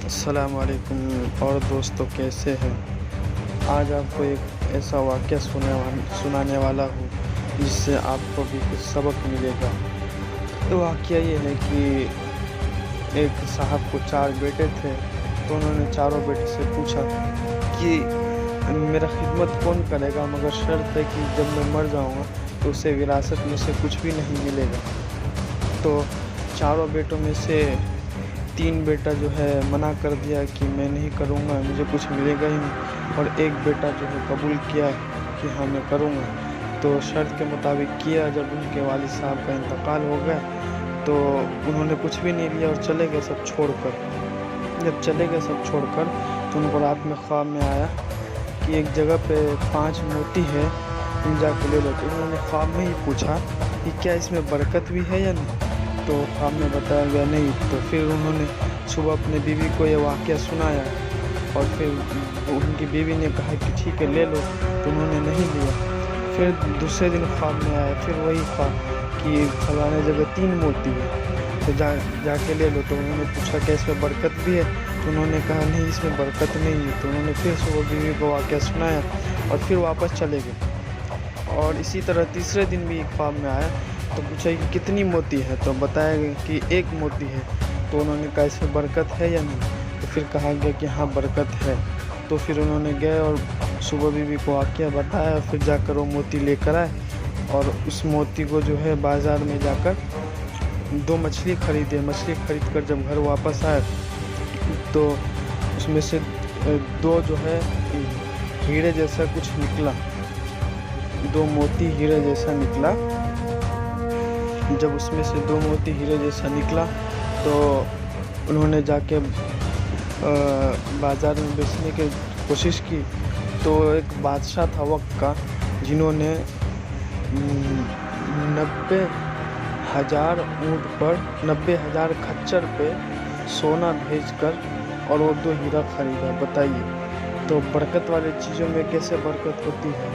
السلام علیکم اور دوستوں، کیسے ہیں؟ آج آپ کو ایک ایسا واقعہ سنانے والا ہوں جس سے آپ کو بھی کچھ سبق ملے گا۔ واقعہ یہ ہے کہ ایک صاحب کو 4 بیٹے تھے، تو انہوں نے چاروں بیٹے سے پوچھا کہ میرا خدمت کون کرے گا، مگر شرط ہے کہ جب میں مر جاؤں گا تو اسے وراثت میں سے کچھ بھی نہیں ملے گا۔ تو چاروں بیٹوں میں سے 3 بیٹا جو ہے منع کر دیا کہ میں نہیں کروں گا، مجھے کچھ ملے گا ہی نہیں، اور ایک بیٹا جو ہے قبول کیا کہ ہاں میں کروں گا۔ تو شرط کے مطابق کیا۔ جب ان کے والد صاحب کا انتقال ہو گیا تو انہوں نے کچھ بھی نہیں لیا اور چلے گئے سب چھوڑ کر۔ جب چلے گئے سب چھوڑ کر تو ان کو رات میں خواب میں آیا کہ ایک جگہ پہ 5 موتی ہے، تم جا کے لے لو۔ تو انہوں نے خواب میں ہی پوچھا کہ کیا اس میں برکت بھی ہے یا نہیں؟ تو خواب میں بتایا گیا نہیں۔ تو پھر انہوں نے صبح اپنے بیوی کو یہ واقعہ سنایا، اور پھر ان کی بیوی نے کہا کہ ٹھیک ہے لے لو، تو انہوں نے نہیں لیا۔ پھر دوسرے دن خواب میں آیا، پھر وہی خواب کہ فلانے جگہ 3 موتی ہے، تو جا کے لے لو۔ تو انہوں نے پوچھا کہ اس میں برکت بھی ہے؟ تو انہوں نے کہا نہیں، اس میں برکت نہیں ہے۔ تو انہوں نے پھر صبح بیوی کو واقعہ سنایا اور پھر واپس چلے گئے۔ اور اسی طرح تیسرے دن بھی خواب میں آیا تو پوچھا کہ کتنی موتی ہے؟ تو بتایا گیا کہ 1 موتی ہے۔ تو انہوں نے کہا اس میں برکت ہے یا نہیں؟ تو پھر کہا گیا کہ ہاں برکت ہے۔ تو پھر انہوں نے گئے اور صبح بیوی کو واقعہ بتایا، پھر جا کر وہ موتی لے کر آئے، اور اس موتی کو جو ہے بازار میں جا کر 2 مچھلی خریدے۔ مچھلی خرید کر جب گھر واپس آئے تو اس میں سے 2 جو ہے ہیرے جیسا کچھ نکلا، 2 موتی ہیرے جیسا نکلا۔ جب اس میں سے 2 موتی ہیرے جیسا نکلا تو انہوں نے جا کے بازار میں بیچنے کی کوشش کی۔ تو ایک بادشاہ تھا وقت کا، جنہوں نے 90,000 اونٹ پر 90,000 کھچر پہ سونا بھیج کر اور وہ 2 ہیرا خریدا۔ بتائیے تو برکت والی چیزوں میں کیسے برکت ہوتی ہے؟